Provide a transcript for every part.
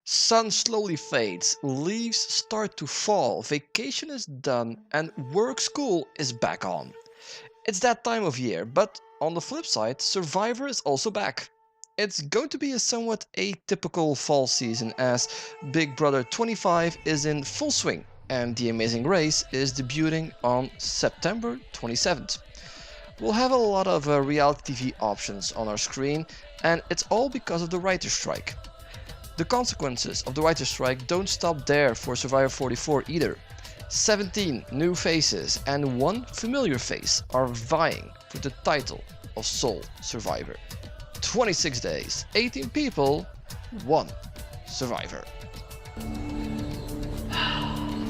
Sun slowly fades, leaves start to fall, vacation is done, and work school is back on. It's that time of year, but on the flip side, Survivor is also back. It's going to be a somewhat atypical fall season as Big Brother 25 is in full swing and The Amazing Race is debuting on September 27th. We'll have a lot of reality TV options on our screen, and it's all because of the writer's strike. The consequences of the writer's strike don't stop there for Survivor 44 either. 17 new faces and one familiar face are vying for the title of sole survivor. 26 days, 18 people, 1 survivor.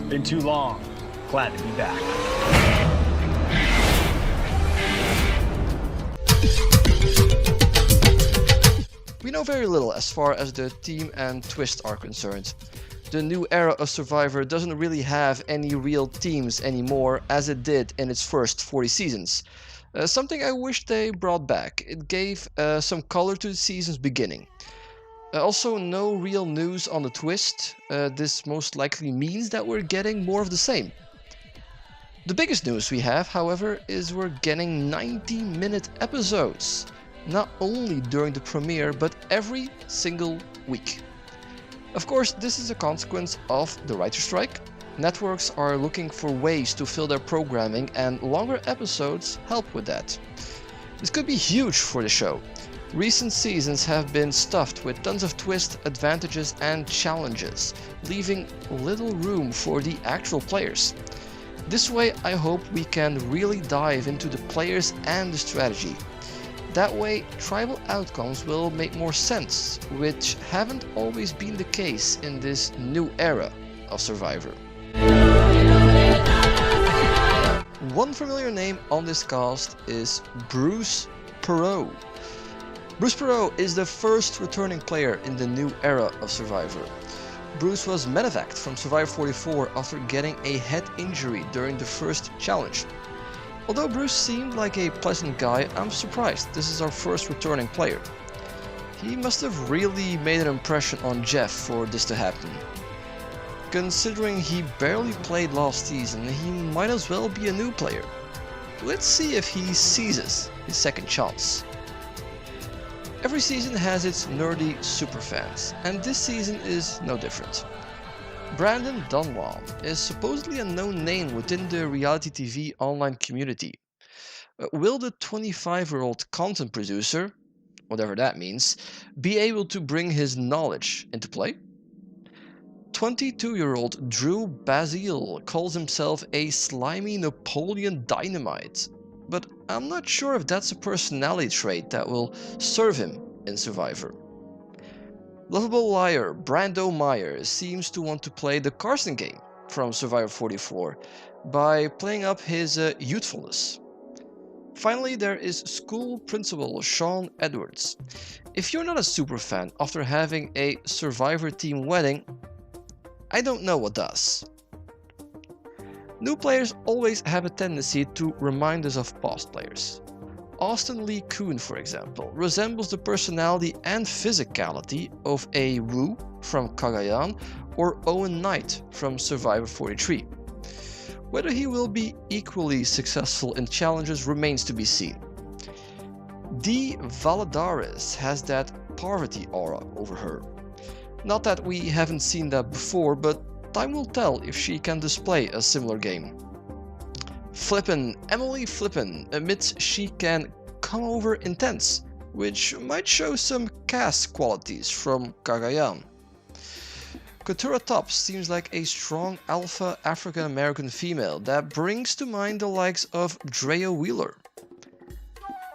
Been too long. Glad to be back. We know very little as far as the team and twist are concerned. The new era of Survivor doesn't really have any real teams anymore as it did in its first 40 seasons. Something I wish they brought back. It gave some color to the season's beginning. Also, no real news on the twist. This most likely means that we're getting more of the same. The biggest news we have, however, is we're getting 90-minute episodes. Not only during the premiere, but every single week. Of course, this is a consequence of the writer's strike. Networks are looking for ways to fill their programming, and longer episodes help with that. This could be huge for the show. Recent seasons have been stuffed with tons of twists, advantages, and challenges, leaving little room for the actual players. This way, I hope we can really dive into the players and the strategy. That way, tribal outcomes will make more sense, which haven't always been the case in this new era of Survivor. One familiar name on this cast is Bruce Perot. Bruce Perot is the first returning player in the new era of Survivor. Bruce was medevaced from Survivor 44 after getting a head injury during the first challenge. Although Bruce seemed like a pleasant guy, I'm surprised this is our first returning player. He must have really made an impression on Jeff for this to happen. Considering he barely played last season, he might as well be a new player. Let's see if he seizes his second chance. Every season has its nerdy superfans, and this season is no different. Brandon Dunlop is supposedly a known name within the reality TV online community. Will the 25-year-old content producer, whatever that means, be able to bring his knowledge into play? 22-year-old Drew Basile calls himself a slimy Napoleon Dynamite, but I'm not sure if that's a personality trait that will serve him in Survivor. Lovable liar Brando Myers seems to want to play the Carson game from Survivor 44 by playing up his youthfulness. Finally, there is school principal Sean Edwards. If you're not a superfan after having a Survivor team wedding, I don't know what does. New players always have a tendency to remind us of past players. Austin Lee Kuhn, for example, resembles the personality and physicality of a Wu from Cagayan or Owen Knight from Survivor 43. Whether he will be equally successful in challenges remains to be seen. Dee Valladares has that Parvati aura over her. Not that we haven't seen that before, but time will tell if she can display a similar game. Emily Flippen admits she can come over intense, which might show some cast qualities from Cagayan. Katura Tops seems like a strong alpha African American female that brings to mind the likes of Drea Wheeler.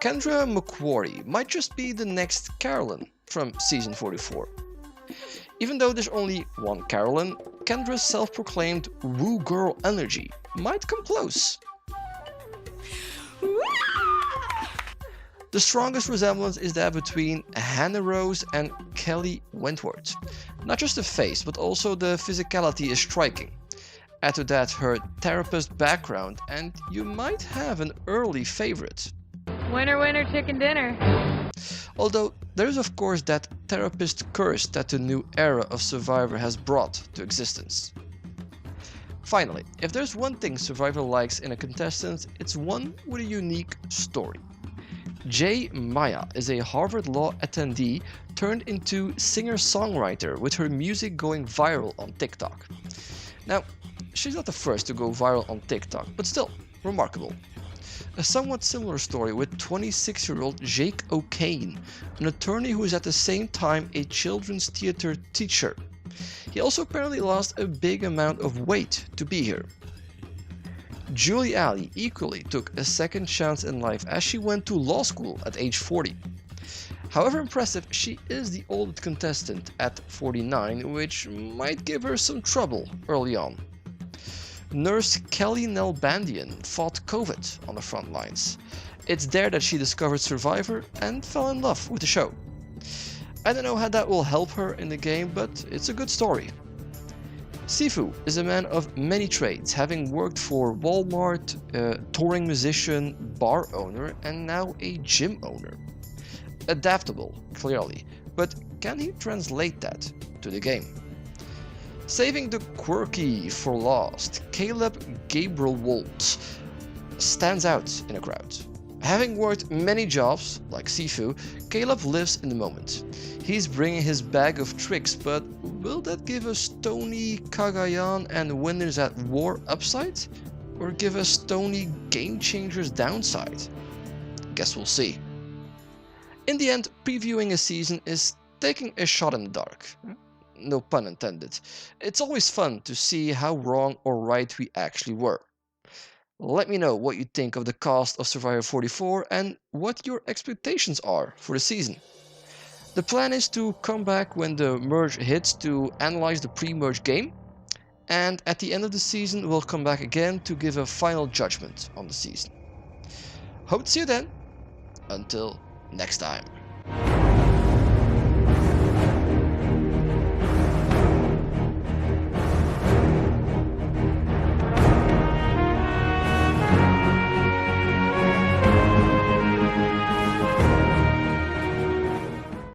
Kendra McQuarrie might just be the next Carolyn from season 44. Even though there's only one Carolyn, Kendra's self-proclaimed woo girl energy might come close. The strongest resemblance is that between Hannah Rose and Kelly Wentworth. Not just the face, but also the physicality is striking. Add to that her therapist background and you might have an early favorite. Winner, winner, chicken dinner. Although There is of course that therapist curse that the new era of Survivor has brought to existence. Finally, if there's one thing Survivor likes in a contestant, it's one with a unique story. Jay Maya is a Harvard Law attendee turned into singer-songwriter with her music going viral on TikTok. Now, she's not the first to go viral on TikTok, but still, remarkable. A somewhat similar story with 26-year-old Jake O'Kane, an attorney who is at the same time a children's theater teacher. He also apparently lost a big amount of weight to be here. Julie Alley equally took a second chance in life as she went to law school at age 40. However impressive, she is the oldest contestant at 49, which might give her some trouble early on. Nurse Kelly Nelbandian fought COVID on the front lines. It's there that she discovered Survivor and fell in love with the show. I don't know how that will help her in the game, but it's a good story. Sifu is a man of many trades, having worked for Walmart, touring musician, bar owner, and now a gym owner. Adaptable, clearly, but can he translate that to the game? Saving the quirky for last, Caleb Gabriel Wolt stands out in a crowd. Having worked many jobs, like Sifu, Caleb lives in the moment. He's bringing his bag of tricks, but will that give us Tony, Kagayan and Winners at War upside? Or give us Tony Game Changers downside? Guess we'll see. In the end, previewing a season is taking a shot in the dark. No pun intended. It's always fun to see how wrong or right we actually were. Let me know what you think of the cast of Survivor 44 and what your expectations are for the season. The plan is to come back when the merge hits to analyze the pre-merge game, and at the end of the season we'll come back again to give a final judgment on the season. Hope to see you then. Until next time.